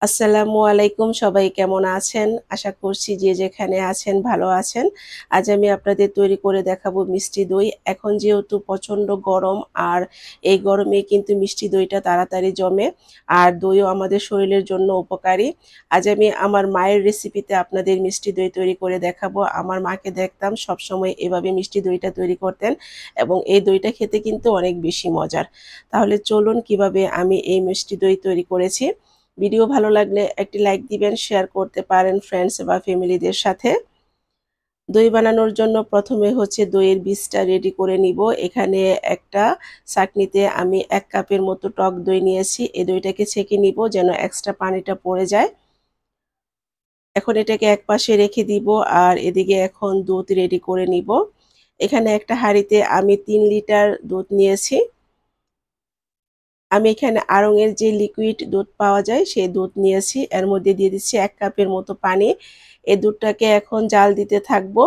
আসসালামু আলাইকুম, সবাই কেমন আছেন? আশা করছি যে যেখানে আছেন ভালো আছেন। আজ আমি আপনাদের তৈরি করে দেখাবো মিষ্টি দই। এখন যেহেতু প্রচণ্ড গরম আর এই গরমে কিন্তু মিষ্টি দইটা তাড়াতাড়ি জমে আর দইও আমাদের শরীরের জন্য উপকারী। আজ আমি আমার মায়ের রেসিপিতে আপনাদের মিষ্টি দই তৈরি করে দেখাবো। আমার মাকে দেখতাম সবসময় এভাবে মিষ্টি দইটা তৈরি করতেন এবং এই দইটা খেতে কিন্তু অনেক বেশি মজার। তাহলে চলুন কিভাবে আমি এই মিষ্টি দই তৈরি করেছি। ভিডিও ভালো লাগলে একটি লাইক দিবেন, শেয়ার করতে পারেন ফ্রেন্ডস বা ফ্যামিলিদের সাথে। দই বানানোর জন্য প্রথমে হচ্ছে দইয়ের বীজটা রেডি করে নিব। এখানে একটা ছাঁকনিতে আমি 1 কাপের মতো টক দই নিয়েছি। এই দইটাকে ছেঁকে নিব যেন এক্সট্রা পানিটা পড়ে যায়। এখন এটাকে একপাশে রেখে দিব আর এদিকে এখন দুধ রেডি করে নিব। এখানে একটা হাঁড়িতে আমি 3 লিটার দুধ নিয়েছি। আমি এখানে আড়ং-এর যে লিকুইড দুধ পাওয়া যায় সেই দুধ নিয়েছি। এর মধ্যে দিয়ে দিচ্ছি 1 কাপের মতো পানি। এই দুধটাকে এখন জাল দিতে থাকবো।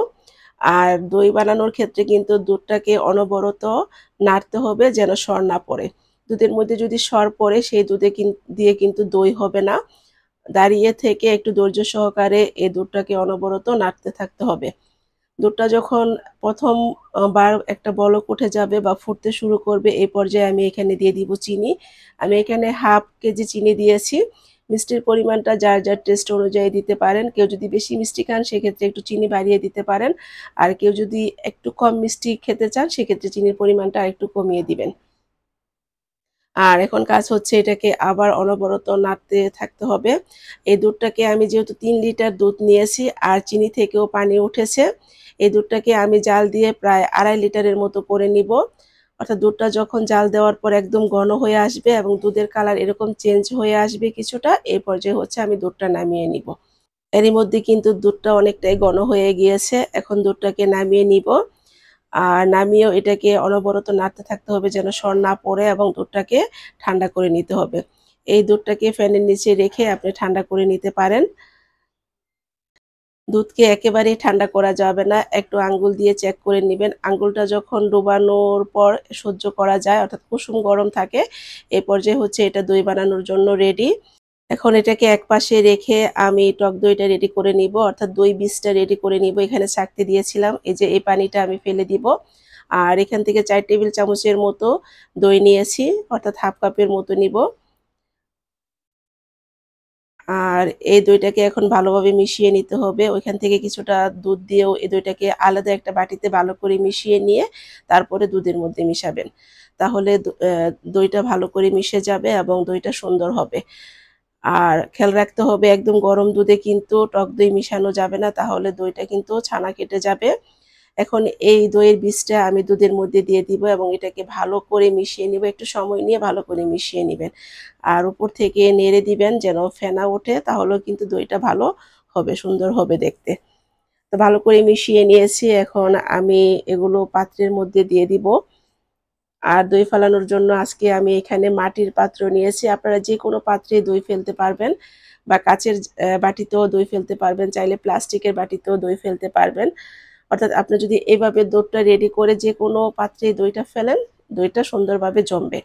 আর দই বানানোর ক্ষেত্রে কিন্তু দুধটাকে অনবরত নাড়তে হবে যেন সর না পড়ে। দুধের মধ্যে যদি সর পড়ে সেই দুধে দিয়ে কিন্তু দই হবে না। দাঁড়িয়ে থেকে একটু ধৈর্য সহকারে এই দুধটাকে অনবরত নাড়তে থাকতে হবে। দুধটা যখন ১ম বার একটা বলক উঠে যাবে বা ফুটতে শুরু করবে, এই পর্যায়ে আমি এখানে দিয়ে দিব চিনি। আমি এখানে 1/2 কেজি চিনি দিয়েছি। মিষ্টির পরিমাণটা যার, যার টেস্ট অনুযায়ী দিতে পারেন। কেউ যদি বেশি মিষ্টি খান সেক্ষেত্রে একটু চিনি বাড়িয়ে দিতে পারেন। আর কেউ যদি একটু কম মিষ্টি খেতে চান সেক্ষেত্রে চিনির পরিমাণটা আরেকটু কমিয়ে দিবেন। আর এখন কাজ হচ্ছে এটাকে আবার অনবরত নাড়তে থাকতে হবে। এই দুধটাকে আমি যেহেতু 3 লিটার দুধ নিয়েছি আর চিনি থেকেও পানি উঠেছে, এই দুধটাকে আমি জাল দিয়ে প্রায় 2.5 লিটারের মতো করে নিব। অর্থাৎ দুধটা যখন জাল দেওয়ার পর একদম ঘন হয়ে আসবে এবং দুধের কালার এরকম চেঞ্জ হয়ে আসবে কিছুটা, এই পর্যায়ে হচ্ছে আমি দুধটা নামিয়ে নিব। এরই মধ্যে কিন্তু দুধটা অনেকটাই ঘন হয়ে গিয়েছে। এখন দুধটাকে নামিয়ে নিব। আর নামিয়েও এটাকে অনবরত নাড়তে থাকতে হবে যেন সর না পড়ে এবং দুধটাকে ঠান্ডা করে নিতে হবে। এই দুধটাকে ফ্যানের নিচে রেখে আপনি ঠান্ডা করে নিতে পারেন। দুধকে একেবারেই ঠান্ডা করা যাবে না। একটু আঙ্গুল দিয়ে চেক করে নিবেন। আঙ্গুলটা যখন ডোবানোর পর সহ্য করা যায় অর্থাৎ কুসুম গরম থাকে, এ পর্যায়ে হচ্ছে এটা দই বানানোর জন্য রেডি। এখন এটাকে একপাশে রেখে আমি টক দইটা রেডি করে নিব অর্থাৎ দই বীজটা রেডি করে নিব। এখানে ছাঁকতে দিয়েছিলাম। এই যে এই পানিটা আমি ফেলে দিব। আর এখান থেকে 4 টেবিল চামচের মতো দই নিয়েছি অর্থাৎ 1/2 কাপের মতো নিব। আর এই দইটাকে এখন ভালোভাবে মিশিয়ে নিতে হবে। ওইখান থেকে কিছুটা দুধ দিয়েও এই দইটাকে আলাদা একটা বাটিতে ভালো করে মিশিয়ে নিয়ে তারপরে দুধের মধ্যে মিশাবেন। তাহলে দইটা ভালো করে মিশে যাবে এবং দইটা সুন্দর হবে। আর খেয়াল রাখতে হবে একদম গরম দুধে কিন্তু টক দই মিশানো যাবে না, তাহলে দইটা কিন্তু ছানা কেটে যাবে। এখন এই দইয়ের বীজটা আমি দুধের মধ্যে দিয়ে দিব এবং এটাকে ভালো করে মিশিয়ে নিব। একটু সময় নিয়ে ভালো করে মিশিয়ে নিবেন। আর উপর থেকে নেড়ে দিবেন যেন ফেনা ওঠে, তাহলেও কিন্তু দইটা ভালো হবে, সুন্দর হবে দেখতে। তো ভালো করে মিশিয়ে নিয়েছি। এখন আমি এগুলো পাত্রের মধ্যে দিয়ে দিব। আর দই ফেলানোর জন্য আজকে আমি এখানে মাটির পাত্র নিয়েছি। আপনারা যেকোনো পাত্রে দই ফেলতে পারবেন বা কাঁচের বাটিতেও দই ফেলতে পারবেন। চাইলে প্লাস্টিকের বাটিতেও দই ফেলতে পারবেন। অর্থাৎ আপনি যদি এভাবে দুধটা রেডি করে যেকোনো পাত্রে দইটা ফেলেন, দইটা সুন্দরভাবে জমবে।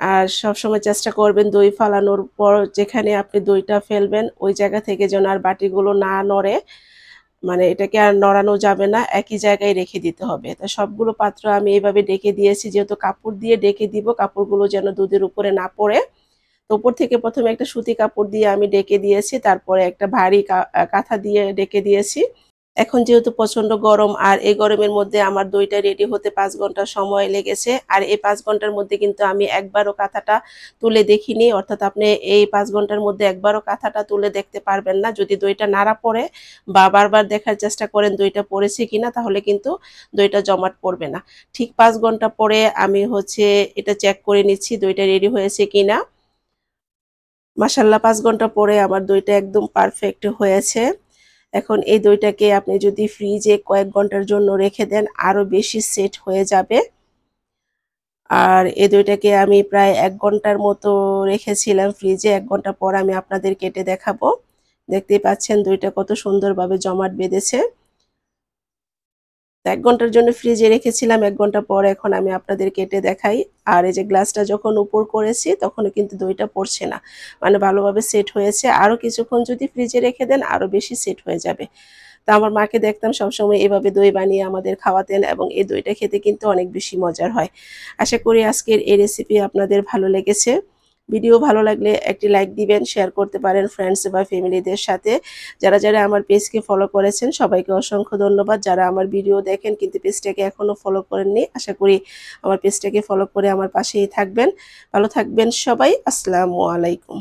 আর সবসময় চেষ্টা করবেন দই ফালানোর পর যেখানে আপনি দইটা ফেলবেন ওই জায়গা থেকে যেন আর বাটিগুলো না নড়ে। মানে এটাকে আর নড়ানো যাবে না, একই জায়গায় রেখে দিতে হবে। তো সবগুলো পাত্র আমি এভাবে ডেকে দিয়েছি, যেহেতু কাপড় দিয়ে ডেকে দিব, কাপড়গুলো যেন দুধের উপরে না পড়ে। তো উপর থেকে ১ম এ একটা সুতি কাপড় দিয়ে আমি ডেকে দিয়েছি, তারপরে একটা ভারী কাঁথা দিয়ে ডেকে দিয়েছি। এখন যেহেতু প্রচন্ড গরম আর এই গরমের মধ্যে আমার দইটা রেডি হতে ৫ ঘন্টা সময় লেগেছে। আর এই ৫ ঘন্টার মধ্যে কিন্তু আমি একবারও কাঁথাটা তুলে দেখিনি। অর্থাৎ আপনি এই ৫ ঘন্টার মধ্যে একবারও কাঁথাটা তুলে দেখতে পারবেন না। যদি দইটা নাড়া পড়ে বা বারবার দেখার চেষ্টা করেন দইটা পড়েছে কিনা, তাহলে কিন্তু দইটা জমাট পড়বে না। ঠিক ৫ ঘন্টা পরে আমি হচ্ছে এটা চেক করে নিচ্ছি দইটা রেডি হয়েছে কিনা। মাশাআল্লাহ ৫ ঘন্টা পরে আমার দইটা একদম পারফেক্ট হয়েছে। এখন এই দইটাকে আপনি যদি ফ্রিজে কয়েক ঘন্টার জন্য রেখে দেন আরো বেশি সেট হয়ে যাবে। আর এই দইটাকে আমি প্রায় ১ ঘন্টার মতো রেখেছিলাম ফ্রিজে। ১ ঘন্টা পর আমি আপনাদের কেটে দেখাবো। দেখতেই পাচ্ছেন দইটা কত সুন্দরভাবে জমাট বেঁধেছে। 1 ঘন্টার জন্য ফ্রিজে রেখেছিলাম। 1 ঘন্টা পর এখন আমি আপনাদের কেটে দেখাই। আর এই যে গ্লাসটা যখন উপর করেছি তখনও কিন্তু দইটা পড়ছে না। মানে ভালোভাবে সেট হয়েছে। আরো কিছুক্ষণ যদি ফ্রিজে রেখে দেন আরো বেশি সেট হয়ে যাবে। তো আমার মাকে দেখতাম সবসময় এভাবে দই বানিয়ে আমাদের খাওয়াতেন এবং এই দইটা খেতে কিন্তু অনেক বেশি মজার হয়। আশা করি আজকের এই রেসিপি আপনাদের ভালো লেগেছে। ভিডিও ভালো লাগলে একটি লাইক দিবেন, শেয়ার করতে পারেন ফ্রেন্ডস বা ফ্যামিলিদের সাথে। যারা আমার পেজকে ফলো করেছেন সবাইকে অসংখ্য ধন্যবাদ। যারা আমার ভিডিও দেখেন কিন্তু পেজটাকে এখনো ফলো করেননি, আশা করি আমার পেজটাকে ফলো করে আমার পাশেই থাকবেন। ভালো থাকবেন সবাই। আসসালামু আলাইকুম।